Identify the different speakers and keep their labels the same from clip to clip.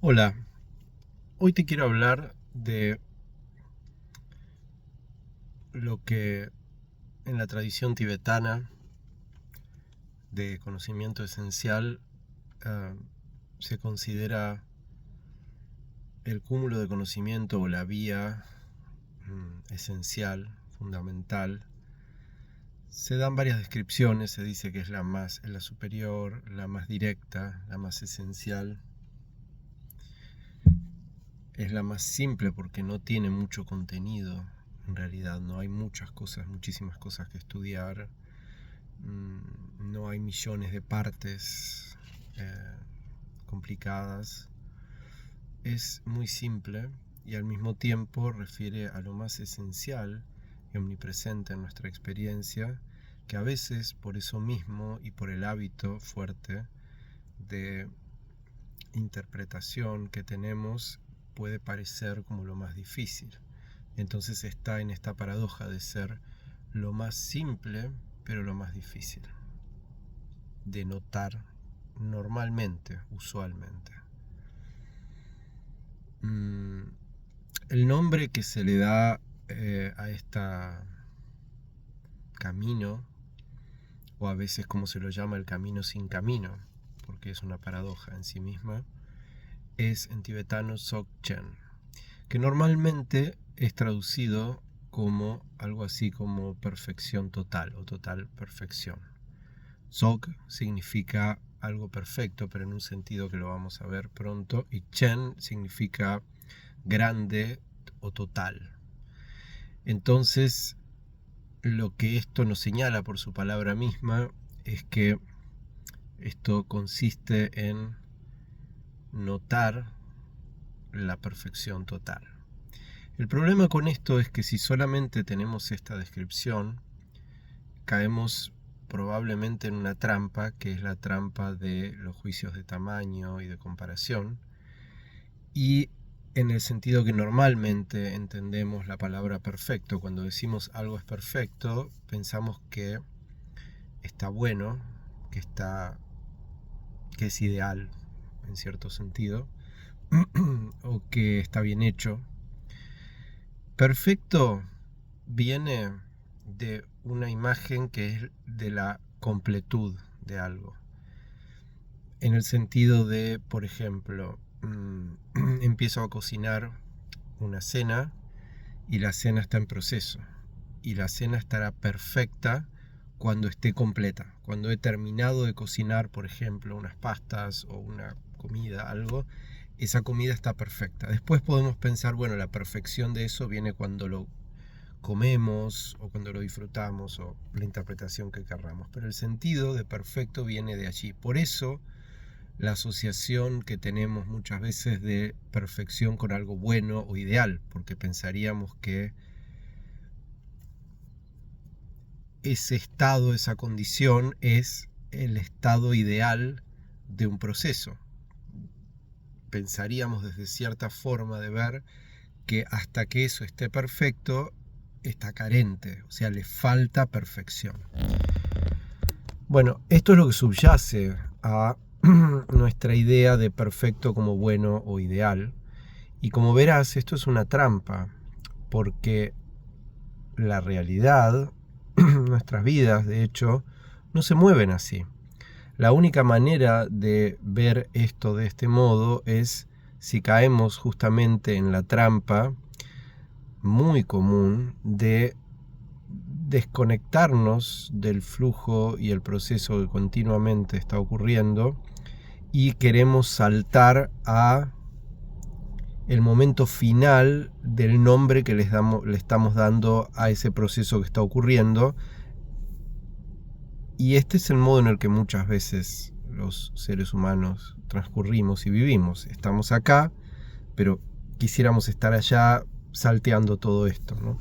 Speaker 1: Hola, hoy te quiero hablar de lo que en la tradición tibetana de conocimiento esencial eh, se considera el cúmulo de conocimiento o la vía esencial, fundamental. Se dan varias descripciones, se dice que es la superior, la más directa, la más esencial. Es la más simple porque no tiene mucho contenido. En realidad no hay muchísimas cosas que estudiar. No hay millones de partes complicadas. Es muy simple y al mismo tiempo refiere a lo más esencial y omnipresente en nuestra experiencia, que a veces por eso mismo y por el hábito fuerte de interpretación que tenemos puede parecer como lo más difícil. Entonces está en esta paradoja de ser lo más simple pero lo más difícil de notar normalmente, usualmente. El nombre que se le da a este camino, o a veces como se lo llama el camino sin camino, porque es una paradoja en sí misma, es en tibetano Dzogchen, que normalmente es traducido como algo así como perfección total o total perfección. Dzog significa algo perfecto, pero en un sentido que lo vamos a ver pronto, y Chen significa grande o total. Entonces, lo que esto nos señala por su palabra misma es que esto consiste en notar la perfección total. El problema con esto es que si solamente tenemos esta descripción, caemos probablemente en una trampa, que es la trampa de los juicios de tamaño y de comparación, y en el sentido que normalmente entendemos la palabra perfecto. Cuando decimos algo es perfecto, pensamos que está bueno, que es ideal en cierto sentido, o que está bien hecho. Perfecto viene de una imagen que es de la completud de algo. En el sentido de, por ejemplo, empiezo a cocinar una cena y la cena está en proceso. Y la cena estará perfecta cuando esté completa. Cuando he terminado de cocinar, por ejemplo, unas pastas o una comida, algo, esa comida está perfecta. Después podemos pensar, bueno, la perfección de eso viene cuando lo comemos o cuando lo disfrutamos o la interpretación que querramos. Pero el sentido de perfecto viene de allí. Por eso la asociación que tenemos muchas veces de perfección con algo bueno o ideal, porque pensaríamos que ese estado, esa condición es el estado ideal de un proceso. Pensaríamos desde cierta forma de ver que hasta que eso esté perfecto, está carente, o sea, le falta perfección. Bueno, esto es lo que subyace a nuestra idea de perfecto como bueno o ideal. Y como verás, esto es una trampa, porque la realidad, nuestras vidas, de hecho, no se mueven así. La única manera de ver esto de este modo es si caemos justamente en la trampa muy común de desconectarnos del flujo y el proceso que continuamente está ocurriendo y queremos saltar a el momento final del nombre que le estamos dando a ese proceso que está ocurriendo. Y este es el modo en el que muchas veces los seres humanos transcurrimos y vivimos. Estamos acá, pero quisiéramos estar allá salteando todo esto, ¿no?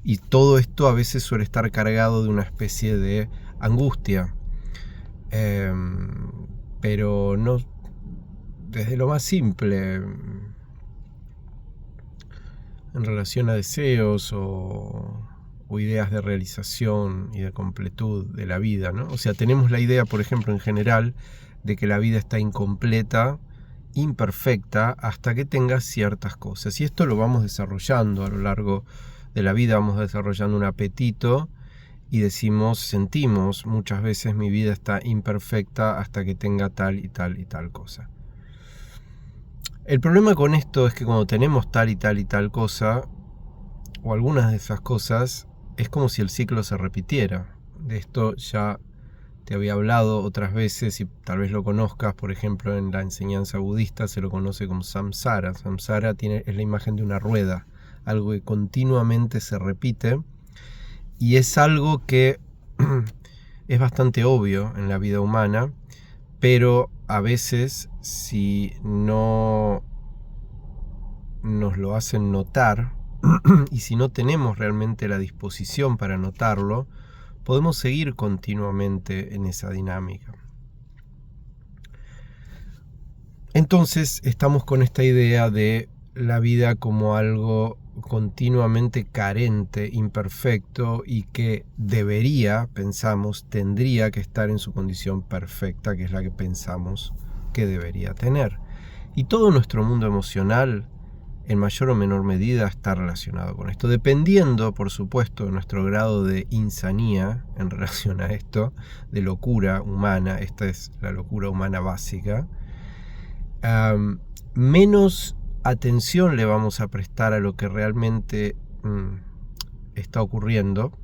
Speaker 1: Y todo esto a veces suele estar cargado de una especie de angustia, pero no desde lo más simple, en relación a deseos o ideas de realización y de completud de la vida, ¿no? O sea, tenemos la idea, por ejemplo, en general, de que la vida está incompleta imperfecta hasta que tengas ciertas cosas. Y esto lo vamos desarrollando a lo largo de la vida, vamos desarrollando un apetito y sentimos muchas veces mi vida está imperfecta hasta que tenga tal y tal y tal cosa. El problema con esto es que cuando tenemos tal y tal y tal cosa, o algunas de esas cosas, es como si el ciclo se repitiera. De esto ya te había hablado otras veces y tal vez lo conozcas. Por ejemplo, en la enseñanza budista se lo conoce como samsara. Samsara es la imagen de una rueda, algo que continuamente se repite, y es algo que es bastante obvio en la vida humana, pero a veces si no nos lo hacen notar y si no tenemos realmente la disposición para notarlo, podemos seguir continuamente en esa dinámica. Entonces estamos con esta idea de la vida como algo continuamente carente, imperfecto, y que tendría que estar en su condición perfecta, que es la que pensamos que debería tener. Y todo nuestro mundo emocional, en mayor o menor medida, está relacionado con esto, dependiendo, por supuesto, de nuestro grado de insanía en relación a esto, de locura humana. Esta es la locura humana básica. Menos atención le vamos a prestar a lo que realmente está ocurriendo.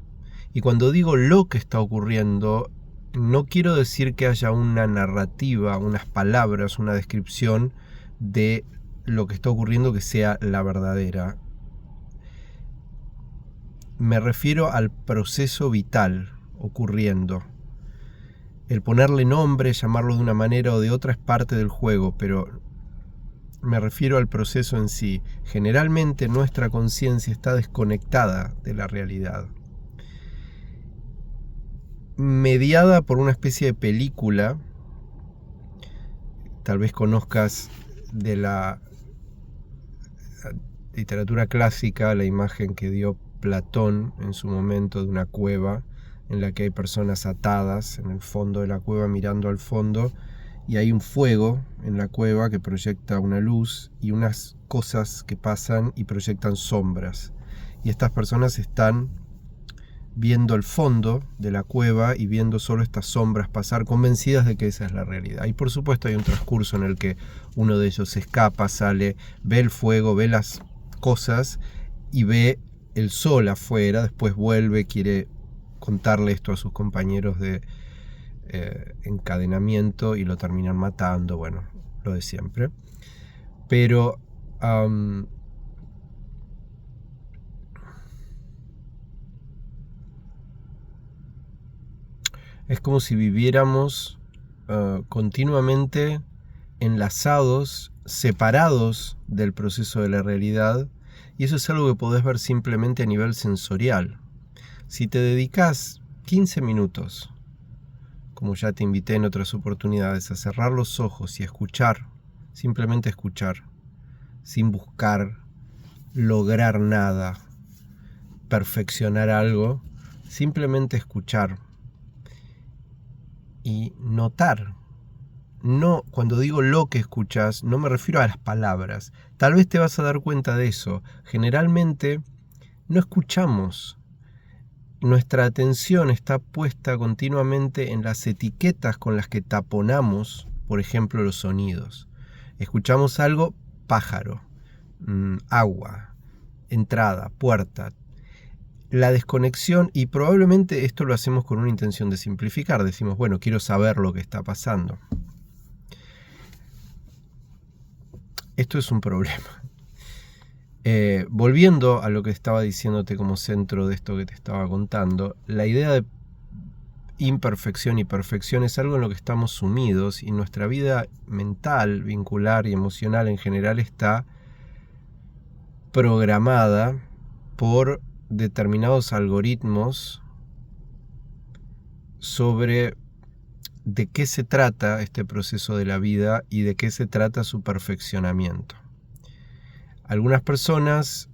Speaker 1: Y cuando digo lo que está ocurriendo, no quiero decir que haya una narrativa, unas palabras, una descripción de lo que está ocurriendo que sea la verdadera. Me refiero al proceso vital ocurriendo. El ponerle nombre, llamarlo de una manera o de otra es parte del juego, pero me refiero al proceso en sí. Generalmente nuestra conciencia está desconectada de la realidad, mediada por una especie de película. Tal vez conozcas de la literatura clásica la imagen que dio Platón en su momento de una cueva en la que hay personas atadas en el fondo de la cueva mirando al fondo, y hay un fuego en la cueva que proyecta una luz y unas cosas que pasan y proyectan sombras, y estas personas están viendo el fondo de la cueva y viendo solo estas sombras pasar, convencidas de que esa es la realidad. Y por supuesto hay un transcurso en el que uno de ellos escapa, sale, ve el fuego, ve las cosas y ve el sol afuera, después vuelve, quiere contarle esto a sus compañeros de encadenamiento y lo terminan matando, bueno, lo de siempre. Pero es como si viviéramos continuamente enlazados, separados del proceso de la realidad, y eso es algo que podés ver simplemente a nivel sensorial. Si te dedicas 15 minutos, como ya te invité en otras oportunidades, a cerrar los ojos y a escuchar, simplemente escuchar, sin buscar lograr nada, perfeccionar algo, simplemente escuchar y notar. No, cuando digo lo que escuchas, no me refiero a las palabras. Tal vez te vas a dar cuenta de eso. Generalmente no escuchamos. Nuestra atención está puesta continuamente en las etiquetas con las que taponamos, por ejemplo, los sonidos. Escuchamos algo, pájaro, agua, entrada, puerta. La desconexión, y probablemente esto lo hacemos con una intención de simplificar. Decimos, bueno, quiero saber lo que está pasando. Esto es un problema. Volviendo a lo que estaba diciéndote como centro de esto que te estaba contando, la idea de imperfección y perfección es algo en lo que estamos sumidos, y nuestra vida mental, vincular y emocional en general está programada por determinados algoritmos sobre de qué se trata este proceso de la vida y de qué se trata su perfeccionamiento. Algunas personas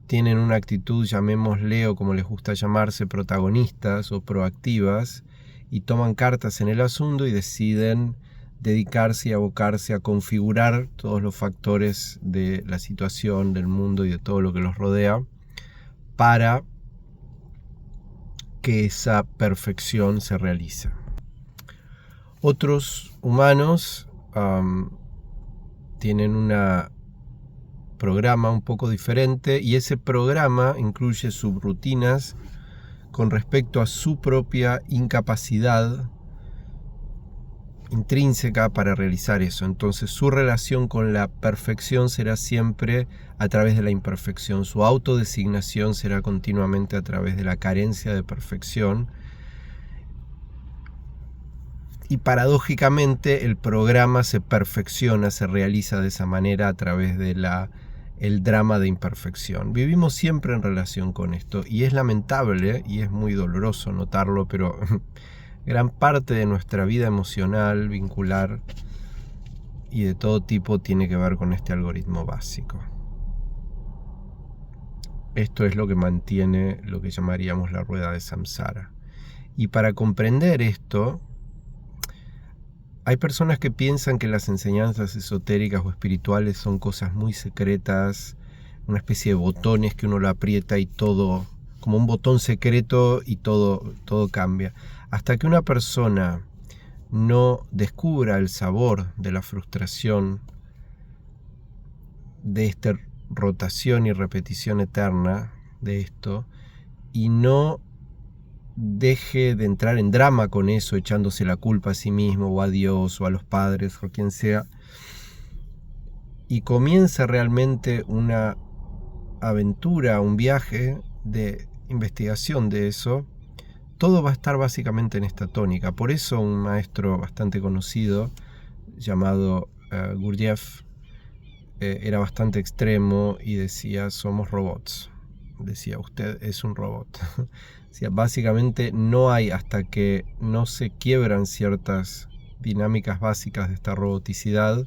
Speaker 1: tienen una actitud, llamémosle, o como les gusta llamarse, protagonistas o proactivas, y toman cartas en el asunto y deciden dedicarse y abocarse a configurar todos los factores de la situación, del mundo y de todo lo que los rodea para que esa perfección se realice. Otros humanos tienen un programa un poco diferente y ese programa incluye subrutinas con respecto a su propia incapacidad intrínseca para realizar eso. Entonces su relación con la perfección será siempre a través de la imperfección. Su autodesignación será continuamente a través de la carencia de perfección. Y paradójicamente el programa se perfecciona, se realiza de esa manera a través de el drama de imperfección. Vivimos siempre en relación con esto y es lamentable y es muy doloroso notarlo, pero gran parte de nuestra vida emocional, vincular y de todo tipo tiene que ver con este algoritmo básico. Esto es lo que mantiene lo que llamaríamos la rueda de samsara. Y para comprender esto, hay personas que piensan que las enseñanzas esotéricas o espirituales son cosas muy secretas, una especie de botones que uno lo aprieta y todo, como un botón secreto y todo cambia. Hasta que una persona no descubra el sabor de la frustración, de esta rotación y repetición eterna de esto, y no deje de entrar en drama con eso, echándose la culpa a sí mismo o a Dios o a los padres o quien sea, y comienza realmente una aventura, un viaje de investigación de eso, todo va a estar básicamente en esta tónica. Por eso un maestro bastante conocido llamado Gurdjieff era bastante extremo y decía: somos robots. Decía: usted es un robot. Decía, básicamente no hay, hasta que no se quiebran ciertas dinámicas básicas de esta roboticidad,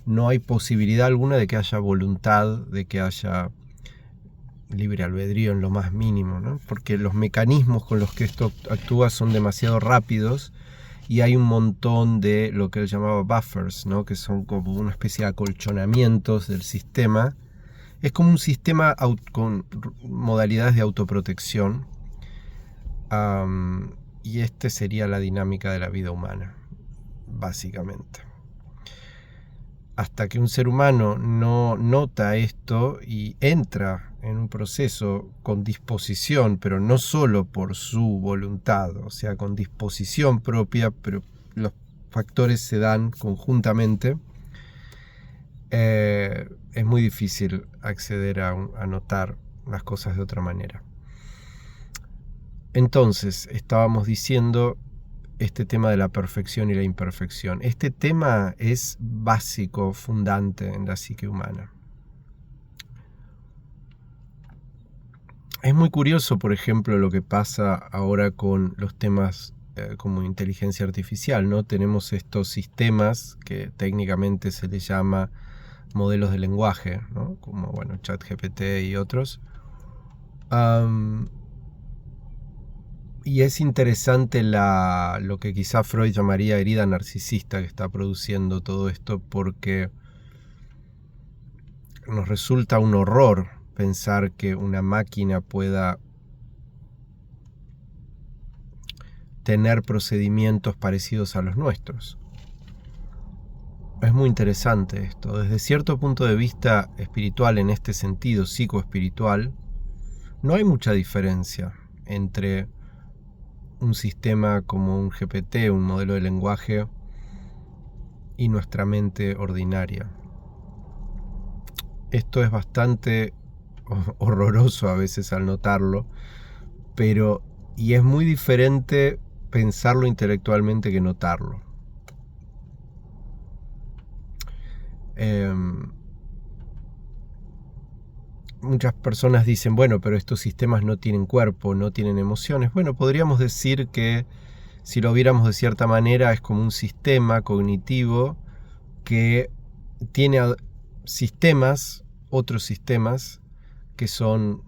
Speaker 1: no hay posibilidad alguna de que haya voluntad, de que haya libre albedrío en lo más mínimo, ¿no? Porque los mecanismos con los que esto actúa son demasiado rápidos y hay un montón de lo que él llamaba buffers, ¿no? Que son como una especie de acolchonamientos del sistema. Es como un sistema con modalidades de autoprotección, y sería la dinámica de la vida humana, básicamente. Hasta que un ser humano no nota esto y entra en un proceso con disposición, pero no solo por su voluntad, o sea, con disposición propia, pero los factores se dan conjuntamente, es muy difícil acceder a notar las cosas de otra manera. Entonces, estábamos diciendo este tema de la perfección y la imperfección. Este tema es básico, fundante en la psique humana. Es muy curioso, por ejemplo, lo que pasa ahora con los temas como inteligencia artificial, ¿no? Tenemos estos sistemas que técnicamente se les llama modelos de lenguaje, ¿no? Como, bueno, ChatGPT y otros. Y es interesante lo que quizá Freud llamaría herida narcisista que está produciendo todo esto, porque nos resulta un horror pensar que una máquina pueda tener procedimientos parecidos a los nuestros. Es muy interesante esto. Desde cierto punto de vista espiritual, en este sentido psicoespiritual, no hay mucha diferencia entre un sistema como un GPT, un modelo de lenguaje, y nuestra mente ordinaria. Esto es bastante horroroso a veces al notarlo, y es muy diferente pensarlo intelectualmente que notarlo. Muchas personas dicen, bueno, pero estos sistemas no tienen cuerpo, no tienen emociones. Bueno, podríamos decir que si lo viéramos de cierta manera es como un sistema cognitivo que tiene sistemas, otros sistemas, que son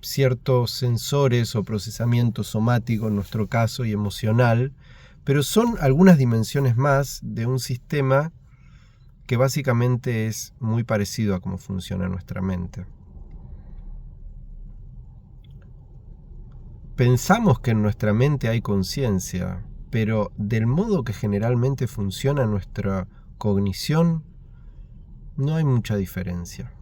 Speaker 1: ciertos sensores o procesamiento somático en nuestro caso y emocional, pero son algunas dimensiones más de un sistema que básicamente es muy parecido a cómo funciona nuestra mente. Pensamos que en nuestra mente hay conciencia, pero del modo que generalmente funciona nuestra cognición, no hay mucha diferencia.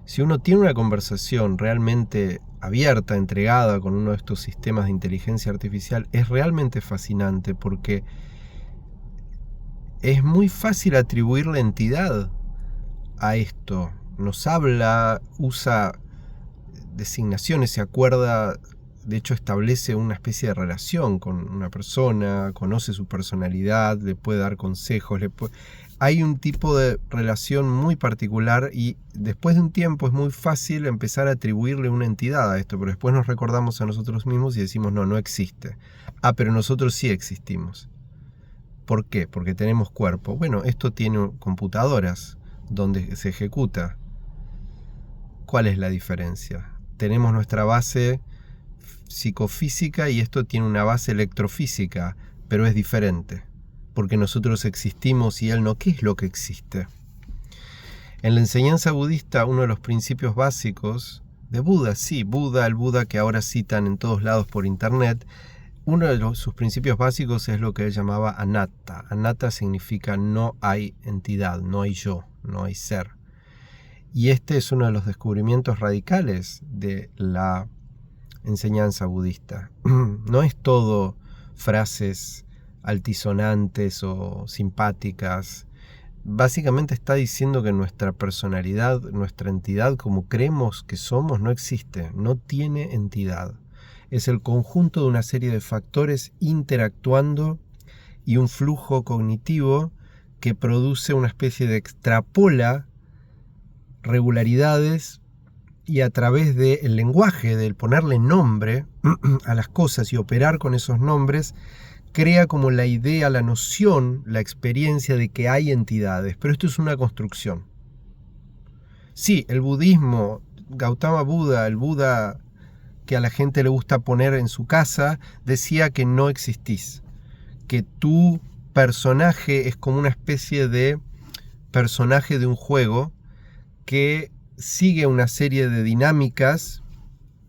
Speaker 1: Si uno tiene una conversación realmente abierta, entregada con uno de estos sistemas de inteligencia artificial, es realmente fascinante porque es muy fácil atribuirle entidad a esto. Nos habla, usa designaciones, se acuerda, de hecho establece una especie de relación con una persona, conoce su personalidad, le puede dar consejos, hay un tipo de relación muy particular y después de un tiempo es muy fácil empezar a atribuirle una entidad a esto, pero después nos recordamos a nosotros mismos y decimos no existe. Pero nosotros sí existimos. ¿Por qué? Porque tenemos cuerpo. Bueno, esto tiene computadoras donde se ejecuta. ¿Cuál es la diferencia? Tenemos nuestra base psicofísica y esto tiene una base electrofísica, pero es diferente, porque nosotros existimos y él no. ¿Qué es lo que existe? En la enseñanza budista, uno de los principios básicos de Buda, el Buda que ahora citan en todos lados por internet, uno de sus principios básicos es lo que él llamaba anatta. Anatta significa no hay entidad, no hay yo, no hay ser. Y este es uno de los descubrimientos radicales de la enseñanza budista. No es todo frases altisonantes o simpáticas. Básicamente está diciendo que nuestra personalidad, nuestra entidad como creemos que somos, no existe, no tiene entidad. Es el conjunto de una serie de factores interactuando y un flujo cognitivo que produce una especie de extrapola regularidades y a través del lenguaje, del ponerle nombre a las cosas y operar con esos nombres, crea como la idea, la noción, la experiencia de que hay entidades. Pero esto es una construcción. Sí, el budismo, Gautama Buda, el Buda que a la gente le gusta poner en su casa, decía que no existís, que tu personaje es como una especie de personaje de un juego que sigue una serie de dinámicas,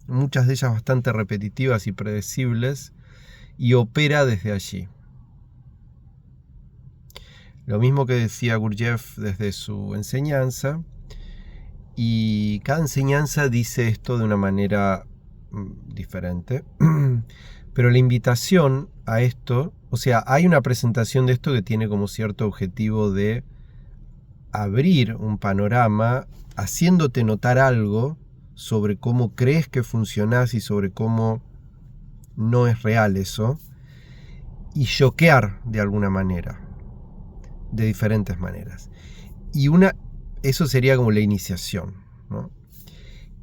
Speaker 1: muchas de ellas bastante repetitivas y predecibles, y opera desde allí. Lo mismo que decía Gurdjieff desde su enseñanza, y cada enseñanza dice esto de una manera diferente, pero la invitación a esto, o sea, hay una presentación de esto que tiene como cierto objetivo de abrir un panorama haciéndote notar algo sobre cómo crees que funcionás y sobre cómo no es real eso, y choquear de alguna manera, de diferentes maneras. Y eso sería como la iniciación, ¿no?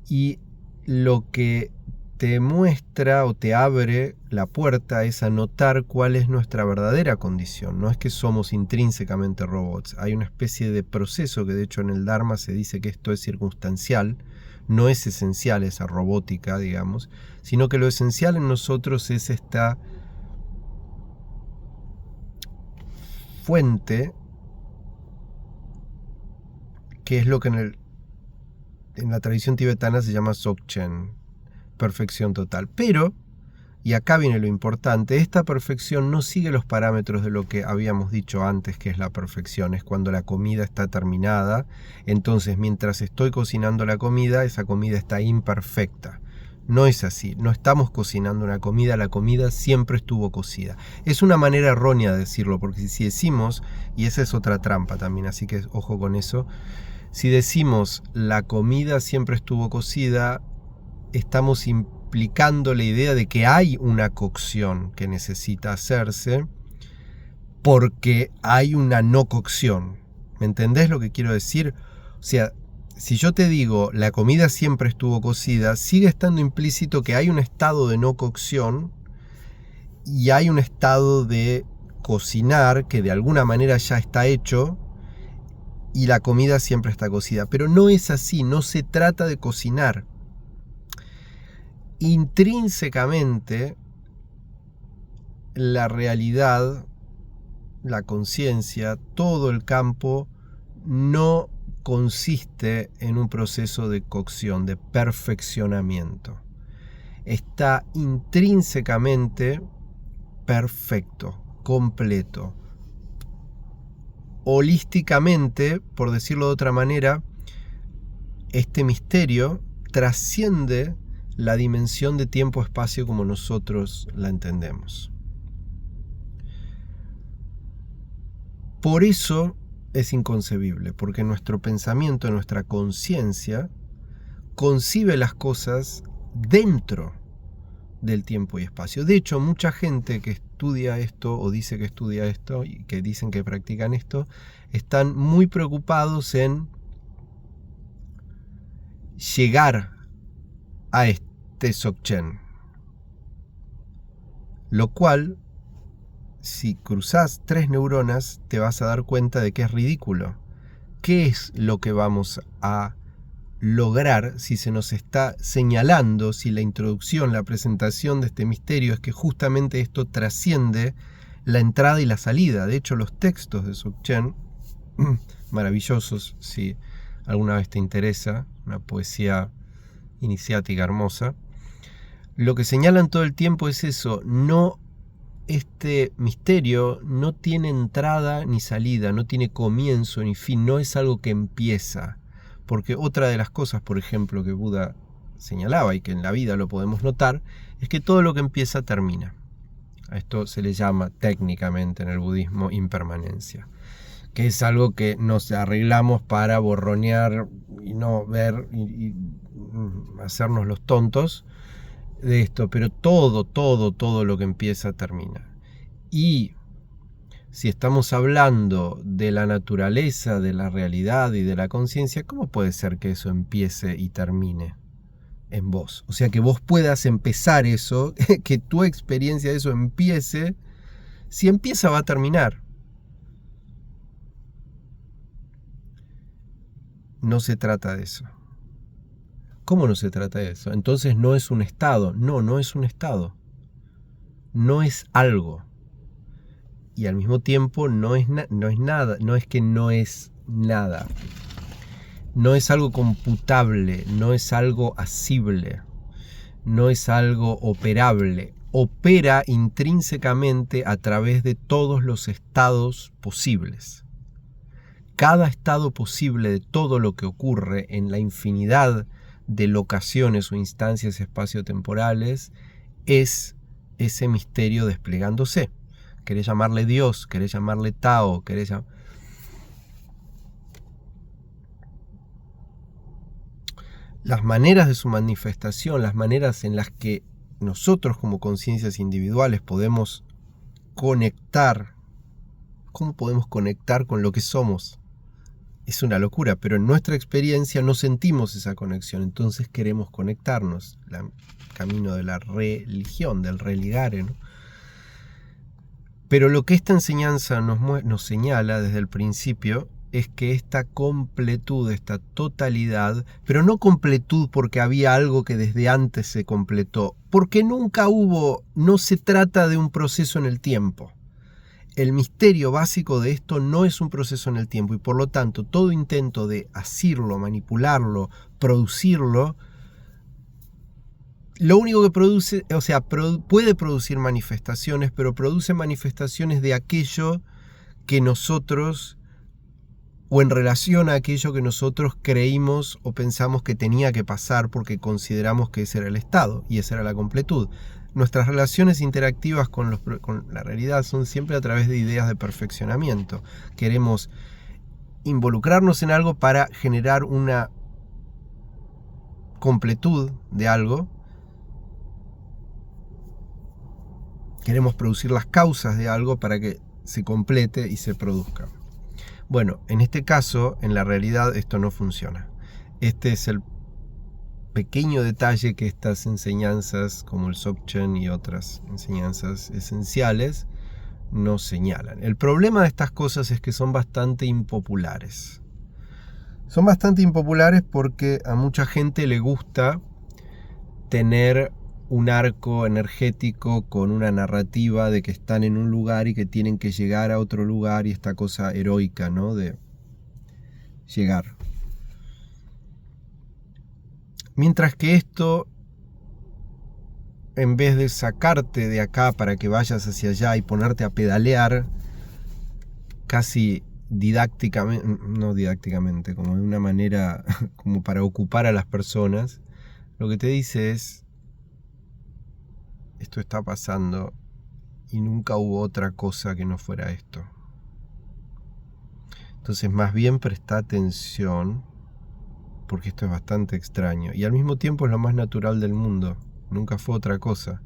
Speaker 1: Y lo que te muestra o te abre la puerta es a notar cuál es nuestra verdadera condición. No es que somos intrínsecamente robots. Hay una especie de proceso que de hecho en el Dharma se dice que esto es circunstancial, no es esencial esa robótica, digamos, sino que lo esencial en nosotros es esta fuente que es lo que en la tradición tibetana se llama Dzogchen, perfección total. Pero, y acá viene lo importante, esta perfección no sigue los parámetros de lo que habíamos dicho antes que es la perfección. Es cuando la comida está terminada, entonces mientras estoy cocinando la comida, esa comida está imperfecta. No es así, no estamos cocinando una comida, la comida siempre estuvo cocida. Es una manera errónea de decirlo, porque si decimos, y esa es otra trampa también, así que ojo con eso, si decimos la comida siempre estuvo cocida, estamos implicando la idea de que hay una cocción que necesita hacerse porque hay una no cocción. ¿Me entendés lo que quiero decir? O sea, si yo te digo la comida siempre estuvo cocida, sigue estando implícito que hay un estado de no cocción y hay un estado de cocinar que de alguna manera ya está hecho y la comida siempre está cocida. Pero no es así, no se trata de cocinar. Intrínsecamente la realidad, la conciencia, todo el campo no consiste en un proceso de cocción, de perfeccionamiento. Está intrínsecamente perfecto, completo. Holísticamente, por decirlo de otra manera, este misterio trasciende la dimensión de tiempo-espacio como nosotros la entendemos. Por eso es inconcebible, porque nuestro pensamiento, nuestra conciencia, concibe las cosas dentro del tiempo y espacio. De hecho, mucha gente que estudia esto o dice que estudia esto y que dicen que practican esto, están muy preocupados en llegar a este Dzogchen. Lo cual, si cruzás 3 neuronas, te vas a dar cuenta de que es ridículo. ¿Qué es lo que vamos a lograr si se nos está señalando, si la introducción, la presentación de este misterio es que justamente esto trasciende la entrada y la salida? De hecho, los textos de Dzogchen, maravillosos, si alguna vez te interesa, una poesía iniciática hermosa, lo que señalan todo el tiempo es eso: este misterio no tiene entrada ni salida, no tiene comienzo ni fin, no es algo que empieza. Porque otra de las cosas, por ejemplo, que Buda señalaba y que en la vida lo podemos notar, es que todo lo que empieza termina. A esto se le llama técnicamente en el budismo impermanencia, que es algo que nos arreglamos para borronear y no ver y hacernos los tontos de esto, pero todo lo que empieza termina. Y si estamos hablando de la naturaleza, de la realidad y de la conciencia, ¿cómo puede ser que eso empiece y termine en vos? O sea, que vos puedas empezar eso, que tu experiencia de eso empiece. Si empieza, va a terminar. No se trata de eso. ¿Cómo no se trata de eso? Entonces no es un estado. No es un estado. No es algo. Y al mismo tiempo no es nada. No es que no es nada. No es algo computable. No es algo asible. No es algo operable. Opera intrínsecamente a través de todos los estados posibles. Cada estado posible de todo lo que ocurre en la infinidad de locaciones o instancias espaciotemporales es ese misterio desplegándose. Querés llamarle Dios, querés llamarle Tao, las maneras de su manifestación, las maneras en las que nosotros como conciencias individuales podemos conectar. ¿Cómo podemos conectar con lo que somos? Es una locura, pero en nuestra experiencia no sentimos esa conexión, entonces queremos conectarnos. El camino de la religión, del religare, ¿no? Pero lo que esta enseñanza nos señala desde el principio es que esta completud, esta totalidad, pero no completud porque había algo que desde antes se completó, porque nunca hubo, no se trata de un proceso en el tiempo. El misterio básico de esto no es un proceso en el tiempo y por lo tanto todo intento de asirlo, manipularlo, producirlo, lo único que produce, o sea, puede producir manifestaciones, pero produce manifestaciones de aquello que nosotros, o en relación a aquello que nosotros creímos o pensamos que tenía que pasar porque consideramos que ese era el estado y esa era la completud. Nuestras relaciones interactivas con la realidad son siempre a través de ideas de perfeccionamiento. Queremos involucrarnos en algo para generar una completud de algo. Queremos producir las causas de algo para que se complete y se produzca. Bueno, en este caso, en la realidad, esto no funciona. Este es el pequeño detalle que estas enseñanzas, como el Dzogchen y otras enseñanzas esenciales, nos señalan. El problema de estas cosas es que son bastante impopulares. Son bastante impopulares porque a mucha gente le gusta tener un arco energético con una narrativa de que están en un lugar y que tienen que llegar a otro lugar, y esta cosa heroica, ¿no? De llegar. Mientras que esto, en vez de sacarte de acá para que vayas hacia allá y ponerte a pedalear, casi didácticamente, no didácticamente, como de una manera como para ocupar a las personas, lo que te dice es: esto está pasando y nunca hubo otra cosa que no fuera esto. Entonces, más bien presta atención, porque esto es bastante extraño y al mismo tiempo es lo más natural del mundo. Nunca fue otra cosa.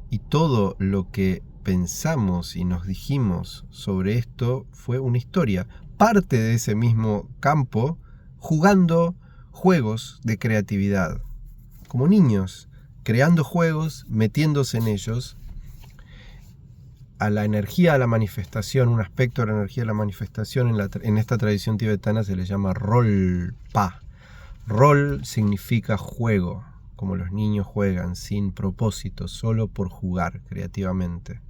Speaker 1: Y todo lo que pensamos y nos dijimos sobre esto fue una historia, parte de ese mismo campo, jugando juegos de creatividad, como niños, creando juegos, metiéndose en ellos. A la energía de la manifestación, un aspecto de la energía de la manifestación en esta tradición tibetana se le llama Rol-pa. Rol significa juego, como los niños juegan, sin propósito, solo por jugar creativamente.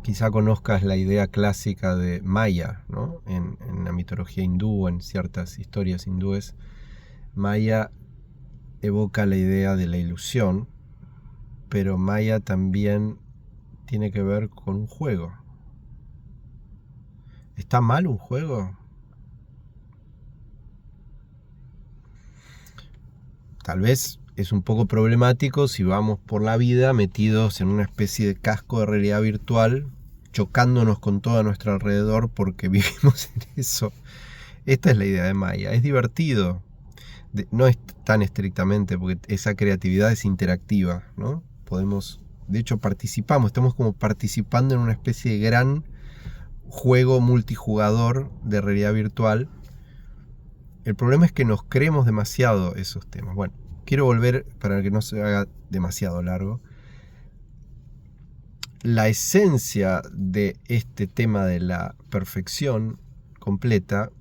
Speaker 1: Quizá conozcas la idea clásica de Maya, ¿no? En la mitología hindú, en ciertas historias hindúes, Maya evoca la idea de la ilusión, pero Maya también tiene que ver con un juego. ¿Está mal un juego? Tal vez es un poco problemático si vamos por la vida metidos en una especie de casco de realidad virtual, chocándonos con todo a nuestro alrededor porque vivimos en eso. Esta es la idea de Maya. Es divertido. No es tan estrictamente, porque esa creatividad es interactiva, ¿no? De hecho estamos como participando en una especie de gran juego multijugador de realidad virtual. El problema es que nos creemos demasiado esos temas. Bueno, quiero volver, para que no se haga demasiado largo. La esencia de este tema de la perfección completa,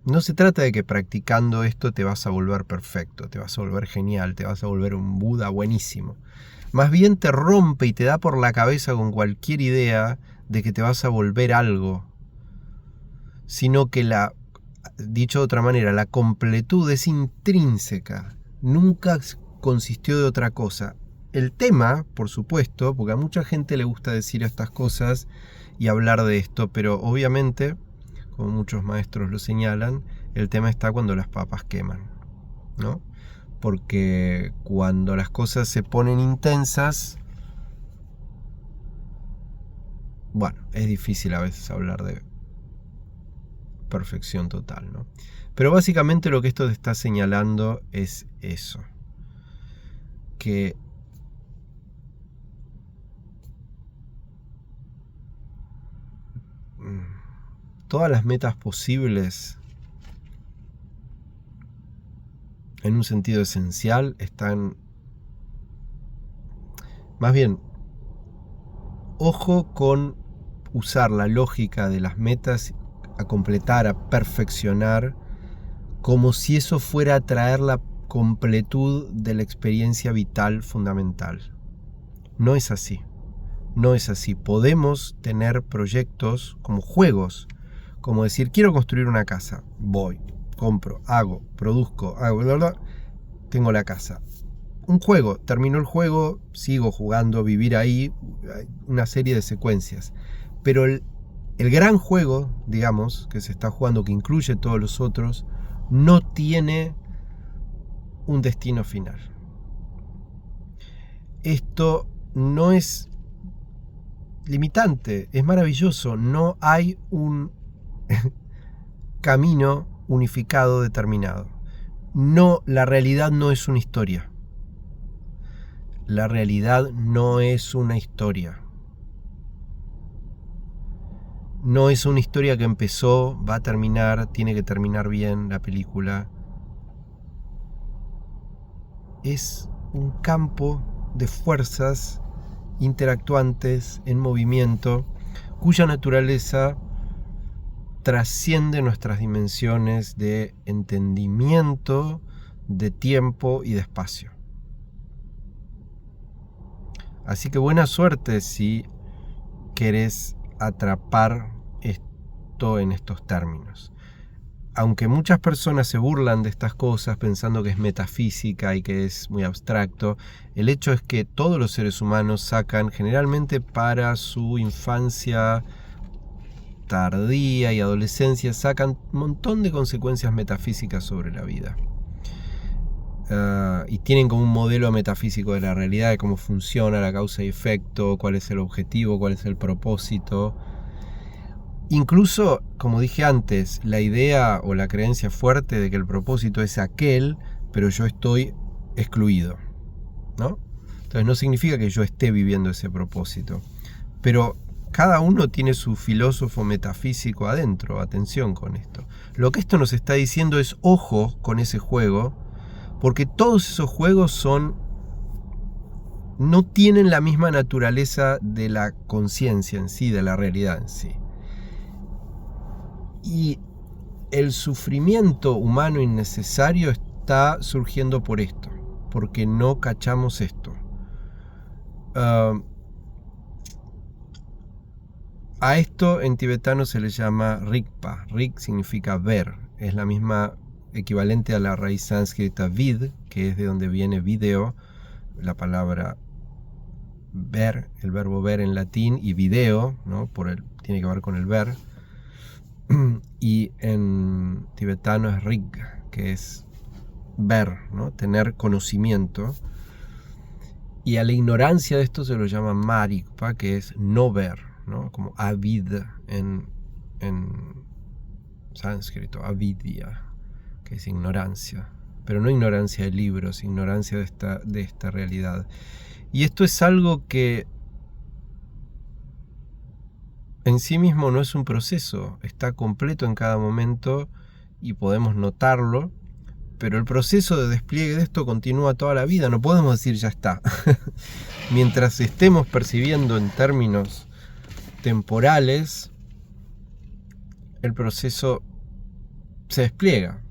Speaker 1: no se trata de que practicando esto te vas a volver perfecto, te vas a volver genial, te vas a volver un Buda buenísimo. Más bien te rompe y te da por la cabeza con cualquier idea de que te vas a volver algo, sino que dicho de otra manera, la completud es intrínseca, nunca consistió de otra cosa. El tema, por supuesto, porque a mucha gente le gusta decir estas cosas y hablar de esto, pero obviamente, como muchos maestros lo señalan, el tema está cuando las papas queman, ¿no? Porque cuando las cosas se ponen intensas, bueno, es difícil a veces hablar de perfección total, ¿no? Pero básicamente lo que esto te está señalando es eso, que todas las metas posibles, en un sentido esencial, están... Más bien, ojo con usar la lógica de las metas a completar, a perfeccionar, como si eso fuera a traer la completud de la experiencia vital fundamental. No es así. No es así. Podemos tener proyectos como juegos, como decir, quiero construir una casa, voy, compro, hago, produzco, hago, bla, bla, tengo la casa. Un juego, termino el juego, sigo jugando, vivir ahí, una serie de secuencias. Pero el gran juego, digamos, que se está jugando, que incluye todos los otros, no tiene un destino final. Esto no es limitante, es maravilloso. No hay un camino unificado determinado. No, la realidad no es una historia. La realidad no es una historia. No es una historia que empezó, va a terminar, tiene que terminar bien la película. Es un campo de fuerzas interactuantes en movimiento, cuya naturaleza trasciende nuestras dimensiones de entendimiento, de tiempo y de espacio. Así que buena suerte si querés atrapar esto en estos términos. Aunque muchas personas se burlan de estas cosas pensando que es metafísica y que es muy abstracto, el hecho es que todos los seres humanos sacan, generalmente para su infancia tardía y adolescencia, sacan un montón de consecuencias metafísicas sobre la vida. Y tienen como un modelo metafísico de la realidad, de cómo funciona la causa y efecto, cuál es el objetivo, cuál es el propósito. Incluso, como dije antes, la idea o la creencia fuerte de que el propósito es aquel, pero yo estoy excluido, ¿no? Entonces no significa que yo esté viviendo ese propósito, pero cada uno tiene su filósofo metafísico adentro. Atención con esto. Lo que esto nos está diciendo es ojo con ese juego, porque todos esos juegos no tienen la misma naturaleza de la conciencia en sí, de la realidad en sí. Y el sufrimiento humano innecesario está surgiendo por esto, porque no cachamos esto. A esto en tibetano se le llama Rigpa. Rig significa ver, es la misma equivalente a la raíz sánscrita vid, que es de donde viene video, la palabra ver, el verbo ver en latín, y video, ¿no? Tiene que ver con el ver. Y en tibetano es rig, que es ver, ¿no? Tener conocimiento. Y a la ignorancia de esto se lo llama marikpa, que es no ver, ¿no? Como avid en sánscrito, avidya, que es ignorancia. Pero no ignorancia de libros, ignorancia de esta realidad. Y esto es algo que en sí mismo no es un proceso, está completo en cada momento y podemos notarlo, pero el proceso de despliegue de esto continúa toda la vida, no podemos decir ya está. Mientras estemos percibiendo en términos temporales, el proceso se despliega,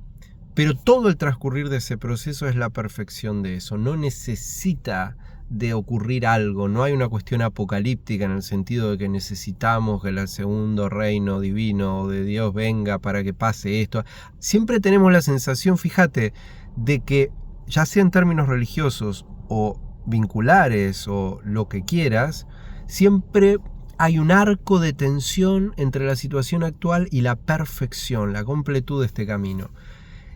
Speaker 1: pero todo el transcurrir de ese proceso es la perfección de eso, no necesita de ocurrir algo, no hay una cuestión apocalíptica en el sentido de que necesitamos que el segundo reino divino de Dios venga para que pase esto. Siempre tenemos la sensación, fíjate, de que ya sea en términos religiosos o vinculares o lo que quieras, siempre hay un arco de tensión entre la situación actual y la perfección, la completud de este camino.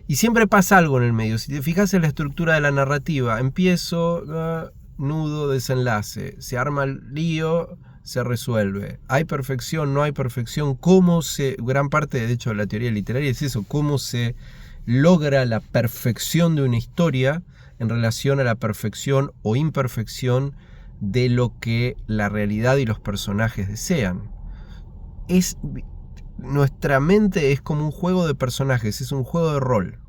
Speaker 1: Y siempre pasa algo en el medio. Si te fijas en la estructura de la narrativa, empiezo, nudo, desenlace, se arma el lío, se resuelve. Hay perfección, no hay perfección. Gran parte de hecho de la teoría literaria es eso, cómo se logra la perfección de una historia en relación a la perfección o imperfección de lo que la realidad y los personajes desean. Nuestra mente es como un juego de personajes, es un juego de rol.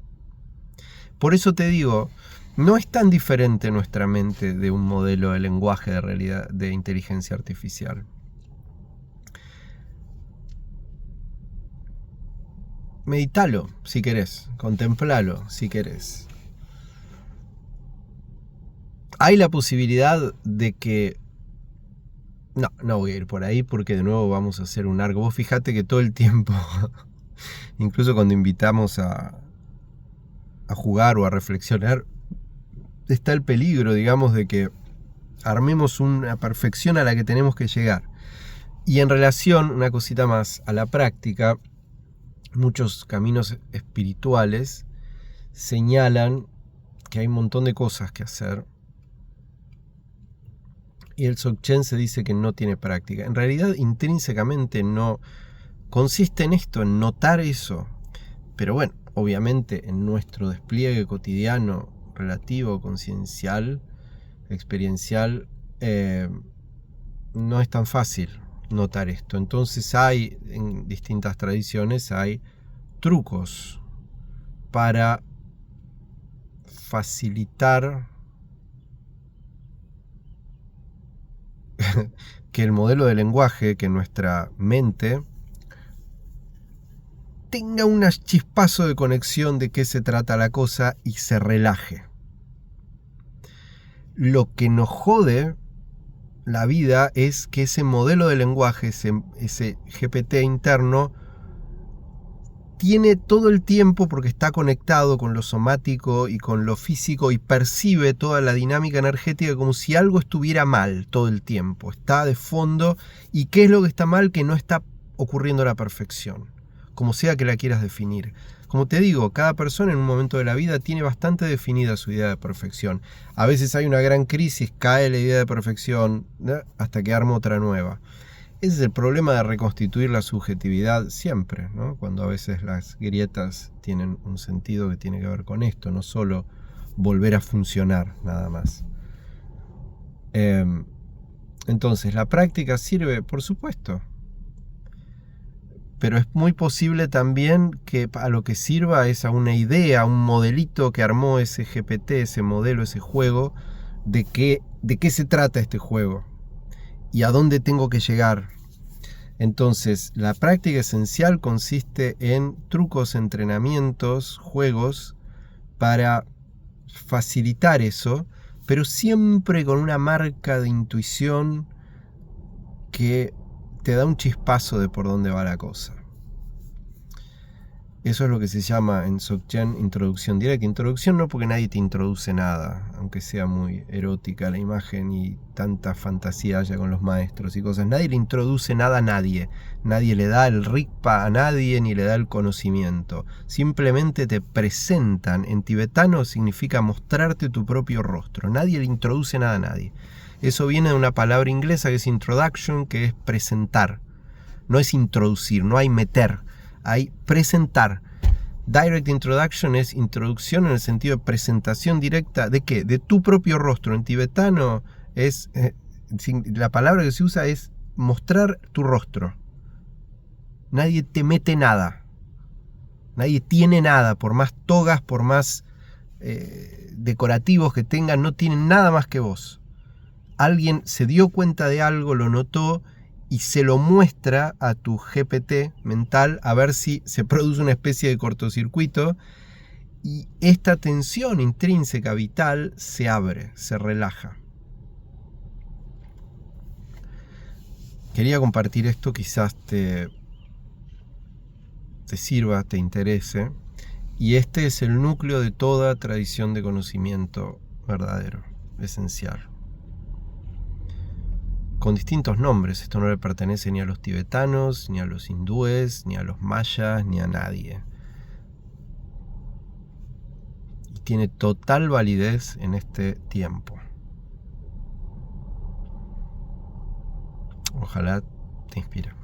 Speaker 1: Por eso te digo, no es tan diferente nuestra mente de un modelo de lenguaje de realidad, de inteligencia artificial. Meditalo si querés, contemplalo si querés. Hay la posibilidad de que... No voy a ir por ahí porque de nuevo vamos a hacer un arco. Vos fíjate que todo el tiempo, incluso cuando invitamos a jugar o a reflexionar, está el peligro, digamos, de que armemos una perfección a la que tenemos que llegar. Y en relación, una cosita más, a la práctica, muchos caminos espirituales señalan que hay un montón de cosas que hacer. Y el Dzogchen se dice que no tiene práctica. En realidad, intrínsecamente no consiste en esto, en notar eso. Pero bueno, obviamente en nuestro despliegue cotidiano, relativo, conciencial, experiencial, no es tan fácil notar esto. Entonces en distintas tradiciones hay trucos para facilitar que el modelo de lenguaje, que nuestra mente tenga un chispazo de conexión de qué se trata la cosa y se relaje. Lo que nos jode la vida es que ese modelo de lenguaje, ese GPT interno, tiene todo el tiempo, porque está conectado con lo somático y con lo físico, y percibe toda la dinámica energética como si algo estuviera mal todo el tiempo. Está de fondo. ¿Y qué es lo que está mal? Que no está ocurriendo a la perfección, como sea que la quieras definir. Como te digo, cada persona en un momento de la vida tiene bastante definida su idea de perfección. A veces hay una gran crisis, cae la idea de perfección, ¿no?, hasta que arma otra nueva. Ese es el problema de reconstituir la subjetividad siempre, ¿no? Cuando a veces las grietas tienen un sentido que tiene que ver con esto, no solo volver a funcionar nada más. Entonces, ¿la práctica sirve? Por supuesto. Pero es muy posible también que a lo que sirva es a una idea, a un modelito que armó ese GPT, ese modelo, ese juego, de qué se trata este juego y a dónde tengo que llegar. Entonces, la práctica esencial consiste en trucos, entrenamientos, juegos para facilitar eso, pero siempre con una marca de intuición que te da un chispazo de por dónde va la cosa. Eso es lo que se llama en Dzogchen introducción directa. Introducción no porque nadie te introduce nada, aunque sea muy erótica la imagen y tanta fantasía haya con los maestros y cosas. Nadie le introduce nada a nadie. Nadie le da el rikpa a nadie ni le da el conocimiento. Simplemente te presentan. En tibetano significa mostrarte tu propio rostro. Nadie le introduce nada a nadie. Eso viene de una palabra inglesa que es introduction, que es presentar. No es introducir, no hay meter. Hay presentar. Direct introduction es introducción en el sentido de presentación directa. ¿De qué? De tu propio rostro. En tibetano es la palabra que se usa es mostrar tu rostro. Nadie te mete nada. Nadie tiene nada. Por más togas, por más decorativos que tengan, no tienen nada más que vos. Alguien se dio cuenta de algo, lo notó y se lo muestra a tu GPT mental a ver si se produce una especie de cortocircuito y esta tensión intrínseca vital se abre, se relaja. Quería compartir esto, quizás te sirva, te interese, y este es el núcleo de toda tradición de conocimiento verdadero, esencial. Con distintos nombres. Esto no le pertenece ni a los tibetanos, ni a los hindúes, ni a los mayas, ni a nadie. Y tiene total validez en este tiempo. Ojalá te inspire.